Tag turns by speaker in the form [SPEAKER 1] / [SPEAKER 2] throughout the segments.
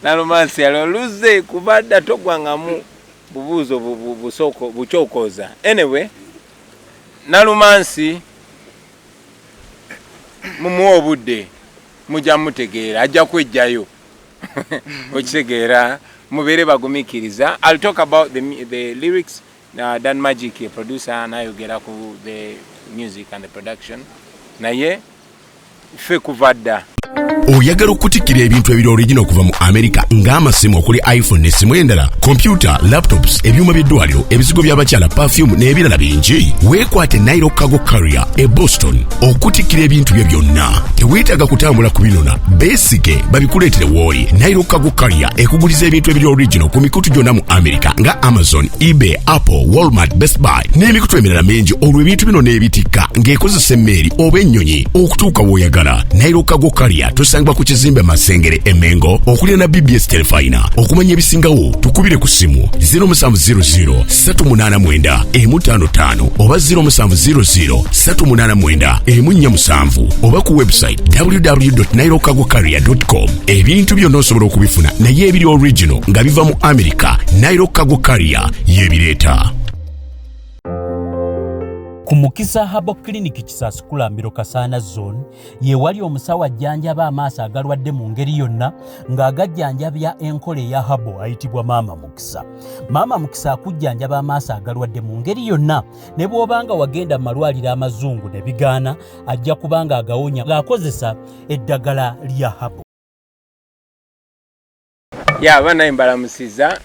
[SPEAKER 1] Nalumansi aloluze kubadda togwangamu bubuzo busoko buchokoza. Anyway, Nalumansi mumuwa obudde mujja mutegeera ajja kwejjayo okitegeera mubeere bagumikiriza. I'll talk about the lyrics. Dan Magic producer Nayogera ku the music and the production. Naye fe kuvadda
[SPEAKER 2] oyagala okutikira ebintu ebiri original kuva mu America ng'amasimu okuli iPhone n'essimu endala, computer, laptops, ebyuma by'eddwaliro, ebizigo by'abakyala, perfume n'ebirala bingi. Weekwate Nairo Cargo Carrier e Boston okutikira ebintu bye byonna. Teweetaaga kutambula kubinona, beesige babikuleetere w'oli. Nairo Cargo Carrier ekuguliza ebintu ebiri original ku mikutu gyonna mu America nga Amazon, eBay, Apple, Walmart, Best Buy n'emikutu emirala mingi. Olwo ebintu bino n'ebitikka ng'ekozesa emmeeri oba ennyonyi okutuuka w'oyagala. Nairo Cargo Carrier tusangibwa ku kizimbe Masengere Emengo okulira na BBS Telefina. Okumanya ebisingawo tukubire ku simu 0700 389 155 oba 0700 389 147 oba ku website www.nairocargocarrier.com. ebintu byonna osobola okubifuna naye ebiri original nga biva mu America. Nairo Cargo Carrier yebireeta.
[SPEAKER 3] Ku Mukisa Habo Clinic Kisaasikulambiro Kasaana Zone ye wali omusawo ajjanjaba amaaso agalwadde mu ngeri yonna ng'agajjanjabya enkola eya habo ayitibwa Maama Mukisa. Maama Mukisa akujjanjaba amaaso agalwadde mu ngeri yonna ne bw'obanga wagenda mu malwaliro amazungu ne bigaana ajja kubanga agawonya ng'akozesa eddagala lya habo.
[SPEAKER 1] Bana mbalamusiza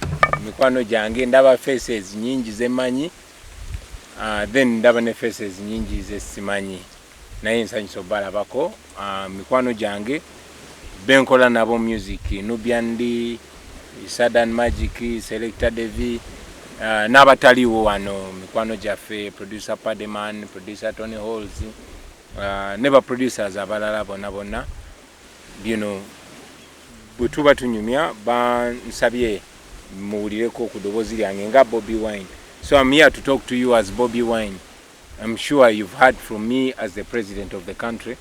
[SPEAKER 1] mikwano gyange ndaba faces nyingi zemanyi. Then ndaba ne faces nyingi zesimanyi naye nsanyusa balabako mikwano gyange benkola nabo music Nubiandi, Sadan Magic, Selector Devi n'abataliwo wano mikwano gyaffe producer Pademan, producer Tony Halls ne producers abalala bonna butuba tunyumya bansabye muwulireko ku ddoboozi lyange nga Bobi Wine. So I'm here to talk to you as Bobi Wine. I'm sure you've heard from me as the president of the country,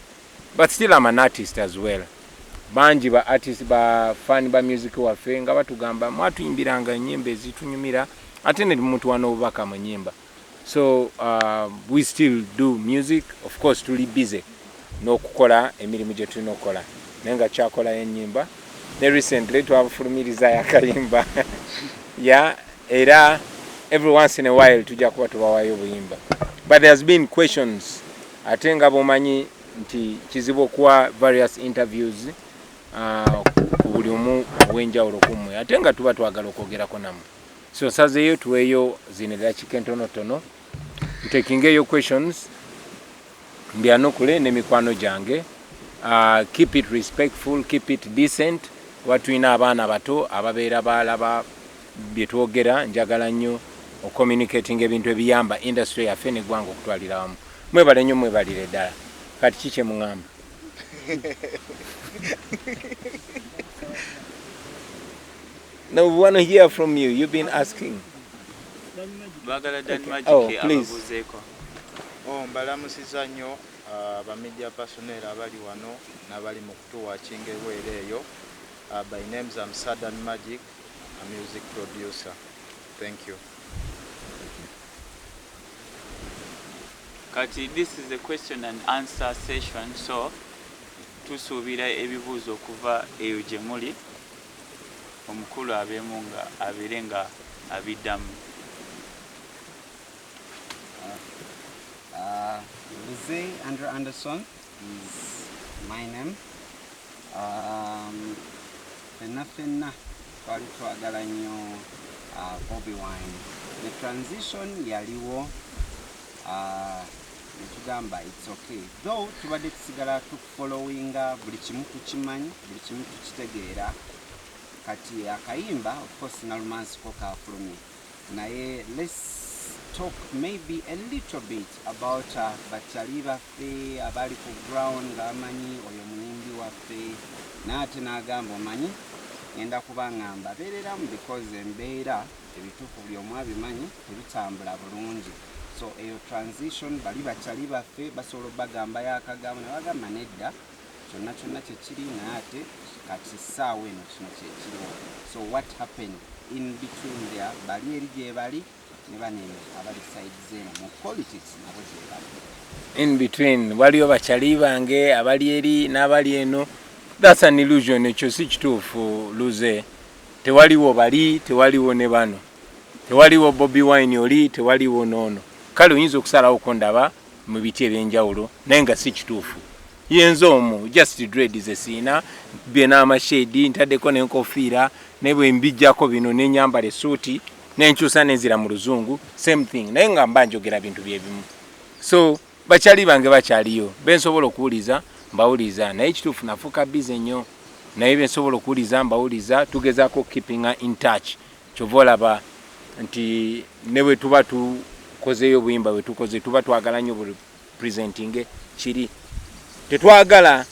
[SPEAKER 1] but still I'm an artist as well. Banji ba artist ba fan ba music waffe nga batugamba mwatuyimbiranga nyimba ezitunyumira ate ne muntu wano obaka mu nyimba. So we still do music, of course tuli busy n'okukola emirimu gye tulina okukola nenga kyakola y'ennyimba ne recently twafulumiriza yakayimba era every once in a while tujja kuba tubawayo buyimba. But there's been questions ate nga bomanyi nti kizibu kwa various interviews ku buli omu wenjawulo kumwe ate nga tuba twagala okwogerako namu. So sazeeyo tuweeyo zinera kikentonotono ntekingeyo questions mbyanukule n'emikwano gyange. Keep it respectful, keep it decent. Watulina abaana bato ababeera balaba byetwogera njagala nnyo communicating ebintu ebiyamba industry yaffe n'eggwanga okutwalira wamu. Mwebale nnyo mwebalire ddala. Kati kiki muŋŋamba? Now we want to hear from you. You've been asking.
[SPEAKER 4] Oh,
[SPEAKER 1] please.
[SPEAKER 4] Mbalamusiza nnyo ba media personnel abali wano n'abali mu kutuwaakinga ebweru eyo. By names I'm Sadan Magic, a music producer. Thank you.
[SPEAKER 5] Kati, this is a question and answer session, so tusuubira ebibuuzo okuva eyo gye muli omukulu abeemu nga abeere nga abiddamu.
[SPEAKER 6] Andrew Anderson is my name. Fenna twali twagala nnyo Bobi Wine. The transition yaliwo netugamba it's okay. Though tubadde tusigala tufollowinga buli kimu tukimanyi, buli kimu tukitegeera. Kati akayimba of course Nalumansi ko kafulumye. Naye let's talk maybe a little bit about bakyali baffe abali ku ground ng'amanyi oyo muyimbi waffe n'ate n'agamba omanyi ngenda kubangamba abeereramu because embeera ebituufu buli omu abimanyi tebitambula bulungi. So eyo transition bali bakyali baffe basobola bagamba yakagamba ne bagamba nedda kyonna kyonna kye kiri naye ate kati saawa eno kino kyekiriwo. So what happened in between there? Bali eri gye bali ne banene abali side zeno mu politics nabo gye bali.
[SPEAKER 1] In between waliyo bakyali bange abali eri n'abali eno. That's an illusion. Ekyo si kituufu luze. Tewaliwo bali, tewaliwo ne bano. Tewaliwo Bobi Wine oli, tewaliwo nono. Kale oyinza okusalawo ko ndaba mu biti ebyenjawulo naye nga si kituufu. Yenza omu just dread ze siina bye n'amashedi ntaddeko n'enkofiira ne bwe mbijjako bino n'enyambala essuuti n'enkyusa n'enzira mu luzungu same thing naye nga mba njogera bintu bye bimu. So bakyali bange bakyaliyo bensobola okuwuliza mbawuliza naye kituufu nafuuka bize nnyo naye bensobola okuwuliza mbawuliza tugezaako keeping in touch. Kyova olaba nti ne bwe tuba tukozeeyo obuyimba bwe tukoze tuba twagala nnyo buli presenting kiri. Tetwagala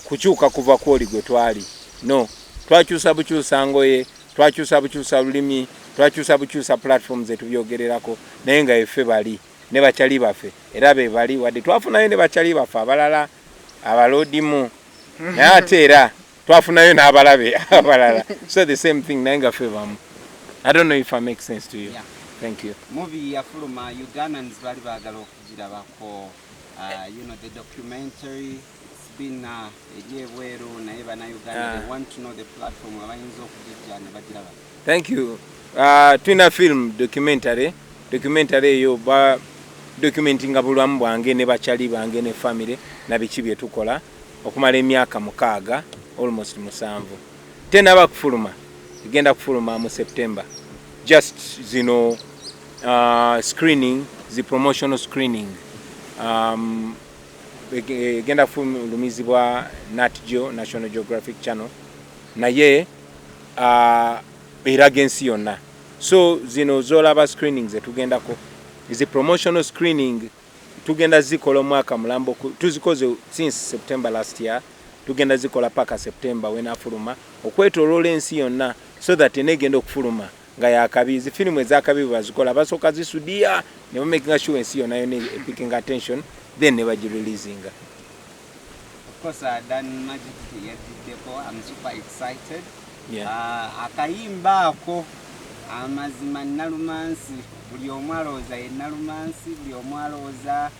[SPEAKER 1] kukyuka kuva kwoli gwe twali. No, twakyusa bukyusa ngoye, twakyusa bukyusa lulimi, twakyusa bukyusa platforms etubyogererako naye nga effe bali ne bakyali baffe era be bali wadde twafunayo ne bakyali baffe abalala abalodimu naye ate era twafunayo n'abalabe abalala. So the same thing naye nga ffe bamu. I don't know if I make sense to you.
[SPEAKER 6] Yeah.
[SPEAKER 1] Thank you.
[SPEAKER 6] Movie yafuluma Ugandans bali baagala okugirabako. You know, the documentary, it's been ejebweru naye bana Uganda, they want to know the platform abayinza okugijja ne bagiraba.
[SPEAKER 1] Thank you. Twina film documentary eyo ba documenting abulamu bwange ne bakyali bange ne family na biki bye tukola okumala emyaka 6 almost 7. Tena bakufuluma igenda kufuluma mu September. Just zino screening, the promotional screening. Genda fulumizibwa Nat Geo, National Geographic Channel naye eraga ensi yonna. So zino zolaba screenings etugendako is a promotional screening tugenda zikola omwaka mulambo tuzikoze since September last year tugenda zikola paka September wena fuluma okwetoloola ensi yonna so that enegenda okufuluma nga yakabizi filimu ezakabizi bazikola basoka zisudia ne making sure ensi yonna yone picking attention then never releasing.
[SPEAKER 6] Of course, Dan Magic yadideko. I'm super excited.
[SPEAKER 1] Yeah.
[SPEAKER 6] Akayimba ako amazima Nalumansi buli omwaloza ye Nalumansi buli omwaloza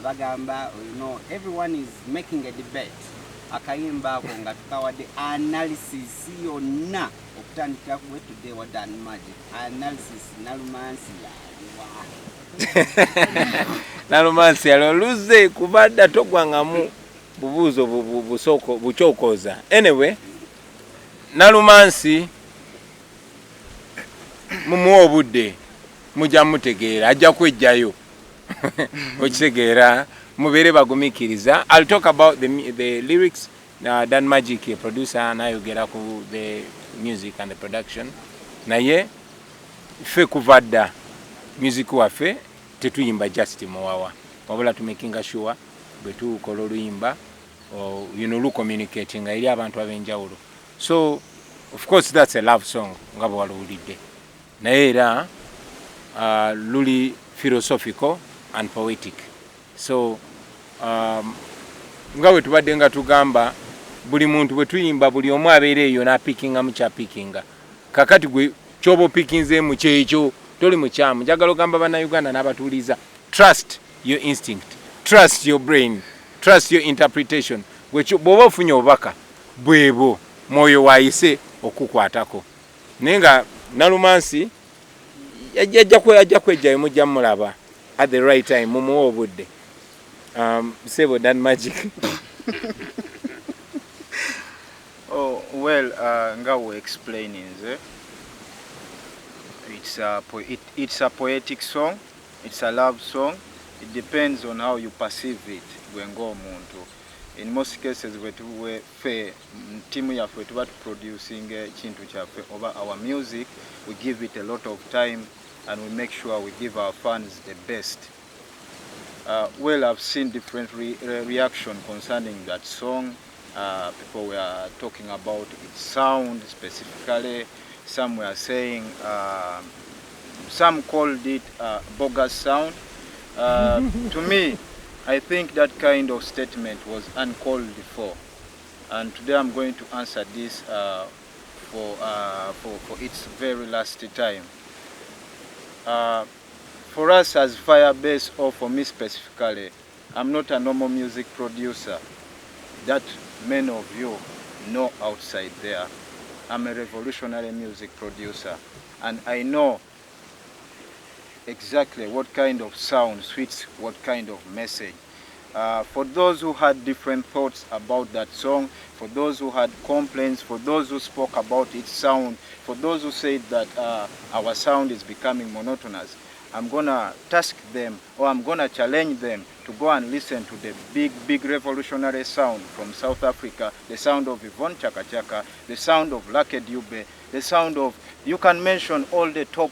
[SPEAKER 6] bagamba, you know, everyone is making a debate. Akayimba ako nga tukawadde analysis yonna okutandikira ku today wa Dan Magic analysis Nalumansi
[SPEAKER 1] Nalumansi aloluze kubadda togwangamu bubuzo busoko buchokoza. Anyway, Nalumansi mumuwa obudde mujja mutegeera ajja kwejjayo okitegeera mubere bagumikiriza. I'll talk about the lyrics. Dan Magic producer Nayogera ku the music and the production naye fe kuvadda music waffe tetuyimba just muwawa wabula to making sure betu kola oluyimba or you know communicating eri abantu abenjawulo. So of course that's a love song nga bwe walulidde naye era luli philosophical and poetic. So nga bwe tubadde nga tugamba buli muntu bwe tuyimba buli omu abeera eyo n'apickinga mu kyapickinga kakati gwe kyoba opickinze mu kyekyo toli mukyamu. Njagala ogamba bannayuganda n'abatuuliza trust your instinct, trust your brain, trust your interpretation. Bw'oba ofunye obubaka bwebo mwoyo waayise okukwatako naye nga Nalumansi ajja kwejjayo mujja mulaba at the right time mumuwa obudde. Sebo Dan Magic.
[SPEAKER 4] Oh well, nga we explaining it's a poetic song, it's a love song. It depends on how you perceive it. Gwengo omuntu. In most cases we team yaffe tuba producing kintu kyaffe over our music, we give it a lot of time and we make sure we give our fans the best. Well, I've seen different reaction concerning that song. People were talking about its sound specifically. Some were saying, some called it bogus sound. To me, I think that kind of statement was uncalled for. and today I'm going to answer this for its very last time. For us as Firebase, or for me specifically, I'm not a normal music producer that many of you know outside there. I'm a revolutionary music producer, and I know exactly what kind of sound suits what kind of message. For those who had different thoughts about that song, for those who had complaints, for those who spoke about its sound, for those who said that our sound is becoming monotonous, I'm gonna task them, or I'm gonna challenge them to go and listen to the big revolutionary sound from South Africa, the sound of Yvonne Chaka Chaka, the sound of Lucky Dube, the sound of, you can mention all the top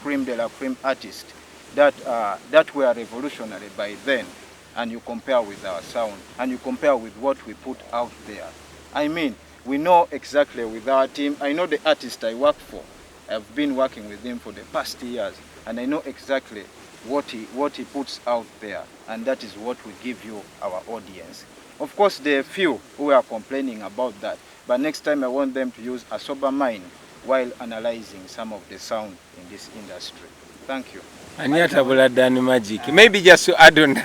[SPEAKER 4] cream de la cream artists that were revolutionary by then, and you compare with our sound, and you compare with what we put out there. I mean, we know exactly with our team. I know the artist I work for. I've been working with him for the past years, and I know exactly what he puts out there, and that is what we give you, our audience. Of course, there are few who are complaining about that, but next time I want them to use a sober mind while analyzing some of the sound in this industry. Thank you.
[SPEAKER 1] And yet about Dan Magic, maybe just to add on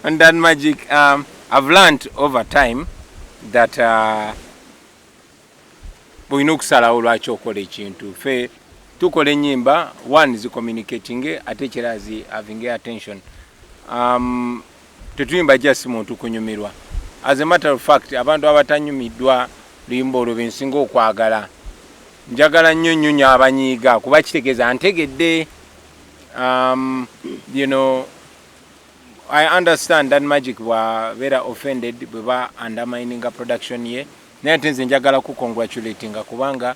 [SPEAKER 1] on Dan Magic, I've learned over time that bulina okusalawo lwaki okola ekintu fe tukola ennyimba one zi communicating ate kirazi having attention tetuyimba just muntu kunyumirwa. As a matter of fact, abantu abatanyumiddwa luyimba olwo bensinga okwagala, njagala nnyo nnyo abanyiiga kuba kitegeeza ntegedde. You know, I understand that Magic were very offended bwe undermining a production ye. Naye nze njagala ku congratulating kubanga,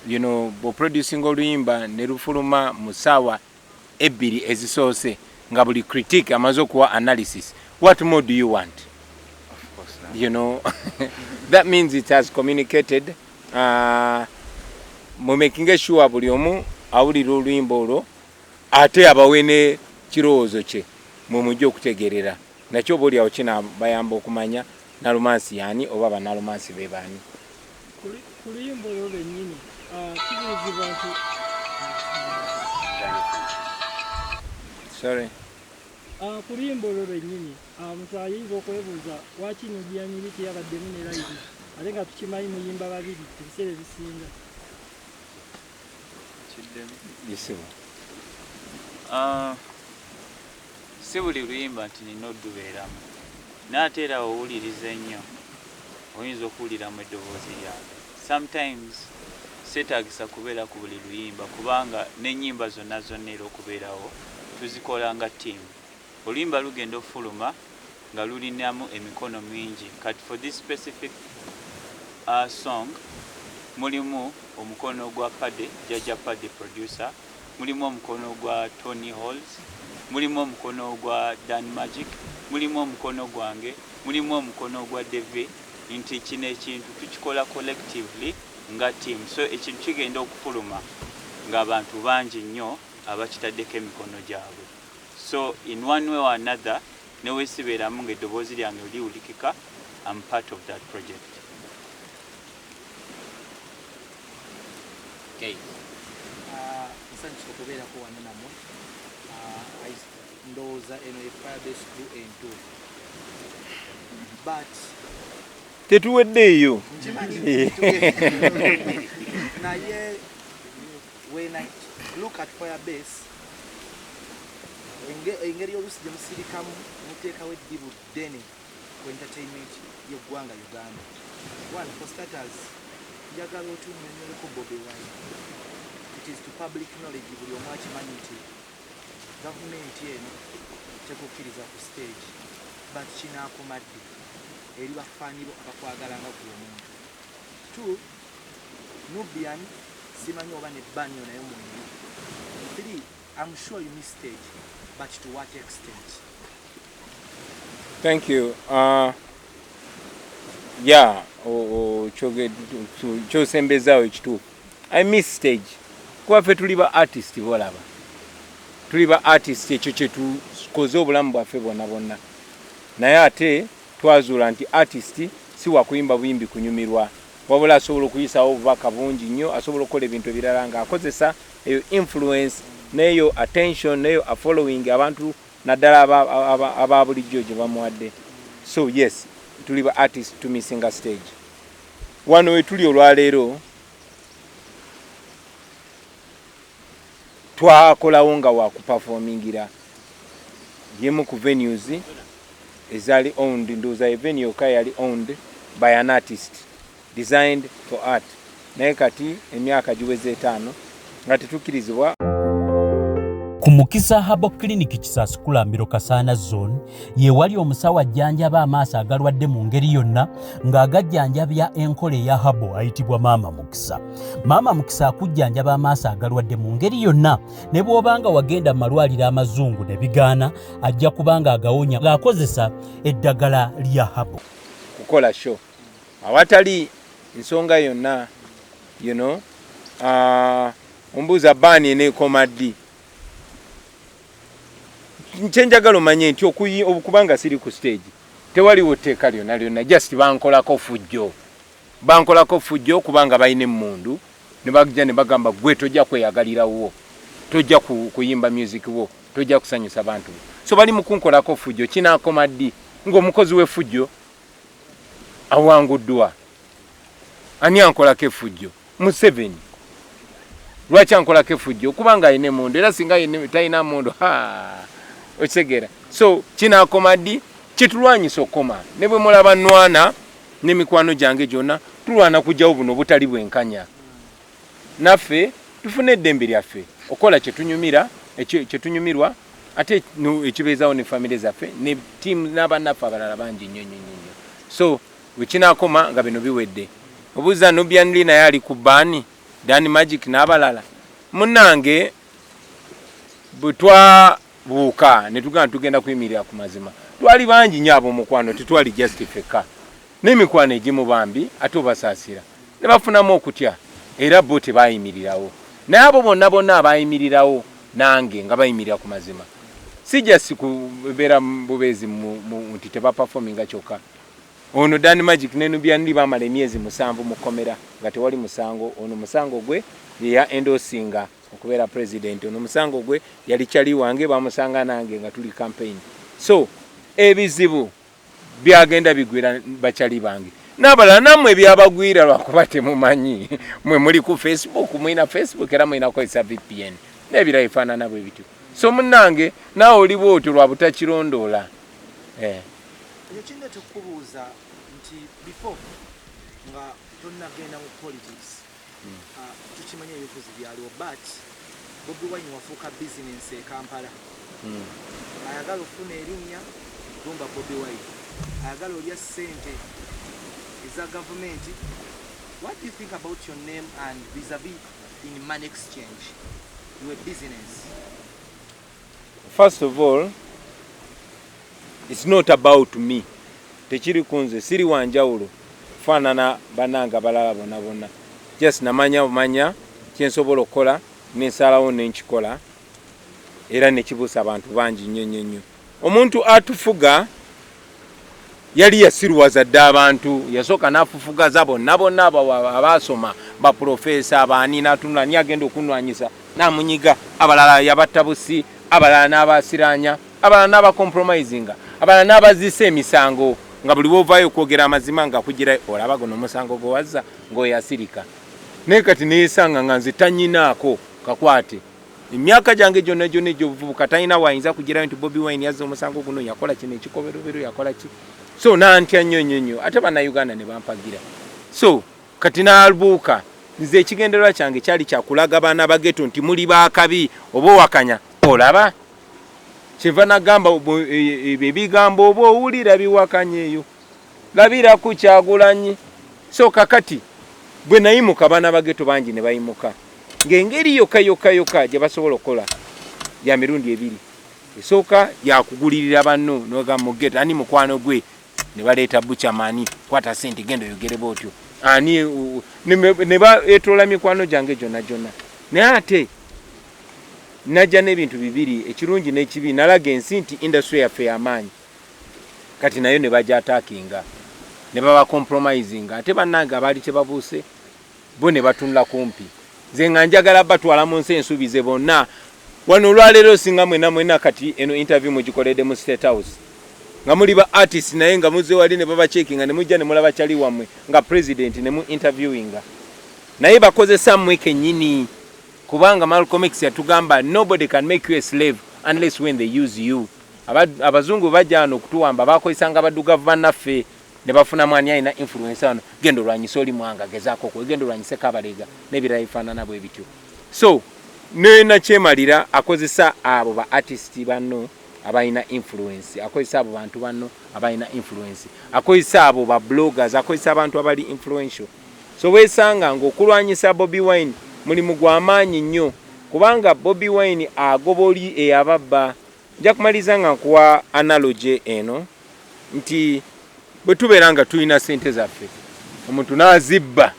[SPEAKER 1] you know, bo producing oluyimba ne lufuluma mu ssaawa ebbiri ezisoose nga buli critique amaze okuwa analysis. What more do you want?
[SPEAKER 4] Of course not.
[SPEAKER 1] You know, that means it has communicated. Mu making sure buli omu awulira oluyimba olwo ate abawene kirowoozo kye mu mujja okutegerera nakyo buli awo kina bayamba okumanya Nalumansi yani oba ba Nalumansi be baani.
[SPEAKER 7] Ku luyimba olwo lwennyini kibuuzibwa nti
[SPEAKER 1] Sorry.
[SPEAKER 7] Ku luyimba olwo lwennyini omuntu ayinza okwebuuza lwaki nugiyanyiri teyabaddemu ne live ate nga tukimanyi muyimba babiri ebiseera ebisinga.
[SPEAKER 1] Yesibo.
[SPEAKER 5] Si buli luyimba nti nina oddubeeramu n'ate era owuliriza ennyo oyinza okuwuliramu eddoboozi lyange. Sometimes seetaagisa kubeera ku buli luyimba kubanga n'ennyimba zonna era okubeerawo tuzikola nga ttiimu. Oluyimba lugenda ofuluma nga lulinamu emikono mingi. Kati for this specific song mulimu omukono gwa Padde, Jaja Padde producer, mulimu omukono gwa Tony Halls, mulimu omukono gwa Dan Magic, mulimu omukono gwange, mulimu omukono gwa Deve. Nti kino ekintu tukikola collectively nga team, so ekintu kigenda okufuluma ng'abantu bangi nnyo abakitaddeko emikono gyabwe. So in one way or another neweesibeeramu ng'eddoboozi lyange liwulikika, I'm part of that project.
[SPEAKER 8] Okay. Nsanyusa okubeerako wano nammwe. Ndowooza eno ye Firebase crew ento. But
[SPEAKER 1] tetuweddeeyo.
[SPEAKER 8] Naye when I look at Firebase, engeri oluusi gye musirikamu muteekawo eddibu ddene ku entertainment y'eggwanga Uganda. One, for starters, njagala otunnyonnyoleko Bobi Wine. It is to public knowledge, buli omu akimanyi nti gavumenti eno tekukkiriza ku stage, but kinaakumadde eri bafaani bo abakwagala nga gwe omuntu. Two, Nubian simanyi oba ne banyo naye mulimu. Three, I'm sure you missed stage, but to what extent?
[SPEAKER 1] Thank you. Yeah, kyosembezaawo ekituufu. I miss stage. Kuba ffe tuli ba artist bolaba. Tuli ba artist ekyo kye tukoze obulamu bwaffe bonna bonna. Naye ate twazuula nti artist si wakuyimba buyimbi kunyumirwa wabula asobola okuyisawo obubaka bungi nnyo asobola okukola ebintu ebirala ng'akozesa eyo influence neyo attention neyo a following abantu naddala aba bulijjo gye bamuwadde. So yes, tuli ba artist to missing a stage. Wano we tuli olwaleero twakolawo nga wakuperformingira yemu ku venues ezali owned, ndooza venue ka yali owned by an artist designed for art. Naye kati emyaka giweze 5 nga tetukkirizibwa.
[SPEAKER 3] Ku Mukisa Habo Clinic Kisaskulambiro Kasana Zone ye wali omusawo ajjanjaba amaaso agalwadde mu ngeri yonna ng'agajjanjabya enkole ya habo ayitibwa Maama Mukisa. Maama Mukisa akujjanjaba amaaso agalwadde mu ngeri yonna ne bw'obanga wagenda mu malwaliro amazungu ne bigaana ajja kubanga agawonya ng'akozesa eddagala lya habo.
[SPEAKER 1] Kukola show awatali nsonga yonna ombuuza baani ne komadi nchenjagalo manye nti okubanga siri ku stage tewaliwo tteeka lyonna just bankolako fujjo kubanga bayina emmundu ne bagija ne bagamba gwe tojja kweyagalirawo tojja kuyimba music wo tojja kusanyusa bantu so bali mukunkolako fujjo kinaakoma ddi ng'omukozi w'effujjo awanguddwa ani ankolako effujjo Museveni lwaki ankolako effujjo kubanga ayina emmundu era singa talina mmundu okitegeera so kinaakoma ddi kitulwanyisa okukoma ne bwe mulaba nnwana n'emikwano gyange gyonna tulwana kujjawo buno butali bwenkanya naffe tufune eddembe lyaffe okola kyetunyumirwa ate ekibeezaawo ne famire zaffe ne tiimu n'abannaffe abalala bangi nnyo so wekinaakoma nga bino biwedde obuuza Nubian naye ali ku bbaani Dan Magic n'abalala munnange bwe twabuuka ne tugenda kuyimirira ku mazima twali bangi nnyo ab'omukwano tetwali just feka n'emikwano egimu bambi ate obasaasira ne bafunamu okutya era bo tebayimirirawo naye abo bonna abayimirirawo nange nga bayimirira ku mazima sijja sikubeera bubeezi nti tebaperforminga kyokka ono Dan Magic ne Nubian bamala emyezi 7 mu kkomera nga tewali musango ono musango gwe ya endosinga okubeera president ono musango gwe yali kyali wange bamusanga nange nga tuli campaign so ebizibu byagenda bigwira bakyali bange n'abalala nammwe byabagwira lwakuba temumanyi mwe muli ku Facebook mwina Facebook era mwina kukozesa VPN n'ebira efaanana bwe bityo so munnange naawe oli bwotyo lwa butakirondoola
[SPEAKER 8] ekyo tukubuuza nti before nga tonnagenda mu politics tukimanya ebifuzi byaliwo but Bobi Wine wafuuka business e Kampala ayagala okufuna erinnya gomba Bobi Wine ayagala olya ssente eza gavumenti. What do you think about your name and vis-a-vis in money exchange, your business?
[SPEAKER 1] First of all, it's not about me. Tekiri kunze siri wanjawulo fanana bananga balala bonna just namanya kyensobola okukola nensalawo nenkikola era nekibuusa abantu bangi nnyo. Omuntu atufuga yali yasirwaza dda abantu yasooka n'afufugaza bonna abasoma baprofesa abaani n'atunula ni agenda okunwanyisa n'amunyiga abalala yabatta busi abalala n'abasiranya abalala n'abakompromisinga abalala n'abazisa emisango nga buli bw'ovaayo okwogera amazima nga kugira olaba guno omusango gwe wazza ng'oyasirika naye kati neesanga nga nze tanyinaako kakwate emyaka gyange gyonna egy'obuvubuka talina wayinza kugirayo nti Bobi Wine yazza omusango guno yakola kino ekikoberobero yakola ki so nantya nnyo ate bannayuganda ne bampagira so kati n'abuuka nze ekigendererwa kyange kyali kyakulaga baana bageto nti muli baakabi oba owakanya olaba kyeva nagamba ebigambo oba owulira biwakanya eyo labira ku Kyagulanyi so kakati bwe nayimuka baana bageto bangi ne bayimuka ng'engeri yokka gye basobola okukola ya mirundi ebiri esooka yakugulirira banno nogamba mugeto ani mukwano gwe ne baleeta buchamani kwata sente gendo yogere botyo ani ne baetoola mikwano gyange gyonna naye ate najja n'ebintu bibiri ekirungi n'ekibi nalaga ensi nti industry yaffe y'amaanyi kati nayo ne bajja attackinga ne baba compromising ate bannanga bali tebabuuse bo ne batunula kumpi nze nga njagala batwala mu nsi ensuubize bonna wano olwaleero singa mwena kati eno interview mugikoledde mu State House nga muli ba artist naye nga muze wali ne baba checking ne mujja ne mulaba chali wamwe nga president ne mu interviewinga naye bakozesa mmwe kennyini kubanga Malcolm X yatugamba nobody can make you a slave unless when they use you. Abazungu bajja no kutuwamba bakoyisanga baddugavu bannaffe ne bafuna mwani alina influence ano gendo lwanyisa oli mwanga gezaako ko gendo lwanyise kabalega nebira ifanana bwe bityo. So nena kyemalira akozesa abo ba artist banno abayina influence, akozesa abo bantu banno abayina influence, akozesa abo ba bloggers, akozesa abantu abali influential. So wesanga ng'okulwanyisa Bobi Wine mulimu gw'amaanyi nnyo kubanga Bobi Wine agoboli eyababba. Nja kumaliza nga nkuwa analogy eno nti bwe tubeera nga tulina ssente zaffe omuntu n'azibba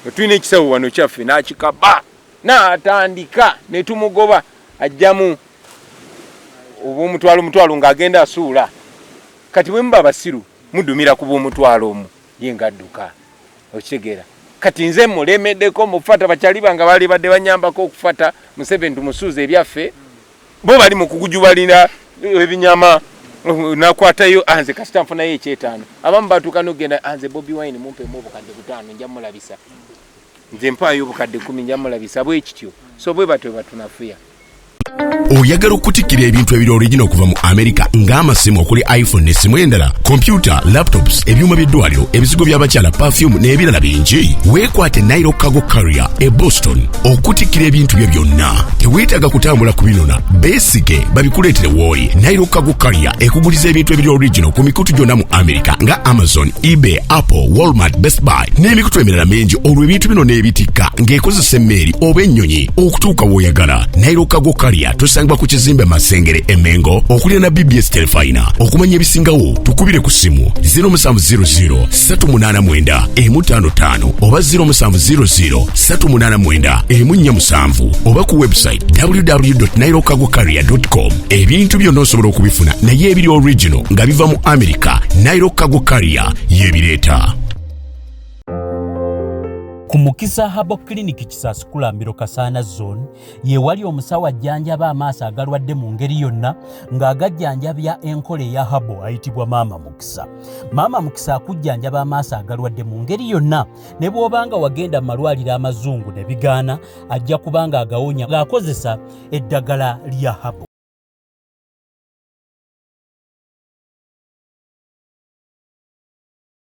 [SPEAKER 1] bwe tulina ekisawo wano kyaffe n'akikaba n'atandika ne tumugoba ajjamu obw'omutwalo ng'agenda asuula kati bwe muba basiru mudumira ku bw'omutwalo omu ye ng'adduka okitegeera kati nze mulemeddeko mufata bakyali banga bali badde banyambako okufata Museveni tumusuuza ebyaffe bo bali mu kugujubalira ebinyama nakwatayo anze kasita nfunayo ekyetaano abamu batuuka n'ogenda anze Bobi Wine mumpe mu obukadde 5 nja mulabisa nze mpaayo obukadde 10 nja mulabisa bwe kityo so bwe batwe batunafuya.
[SPEAKER 2] Oyagala okutikkira ebintu ebiri original okuva mu America ng'amasimu okuli iPhone n'essimu endala, computer, laptops, ebyuma by'eddwaliro, ebizigo by'abakyala, perfume n'ebirala bingi. Weekwate Nairo Cargo Carrier e Boston okutikkira ebintu bye byonna. Teweetaaga kutambula kubinona, beesige babikuleetere w'oli. Nairo Cargo Carrier ekuguliza ebintu ebiri original ku mikutu gyonna mu America nga Amazon, eBay, Apple, Walmart, Best Buy n'emikutu emirala mingi olwo ebintu bino n'ebitikka ng'ekozesa emmeeri oba ennyonyi okutuuka w'oyagala. Nairo Cargo Carrier tusangibwa ku kizimbe Masengere Emengo okulira na BBS Telefina. Okumanya ebisingawo tukubire ku simu 0700 389 155 oba 0700 389 147 oba ku website www.nairocargocarrier.com. Ebintu byonna osobola okubifuna naye ebiri original nga biva mu America. Nairo Cargo Carrier yebireeta.
[SPEAKER 3] Ku Mukisa Habo Clinic Kisaskulambiro Kasana Zone ye wali omusawo ajjanjaba amaaso agalwadde mu ngeri yonna ng'agajjanjabya enkole ya Habo ayitibwa Mama Mukisa. Mama Mukisa akujjanjaba amaaso agalwadde mu ngeri yonna ne bw'obanga wagenda mu malwaliro amazungu ne bigaana ajja kubanga agawonya ng'akozesa eddagala lya Habo.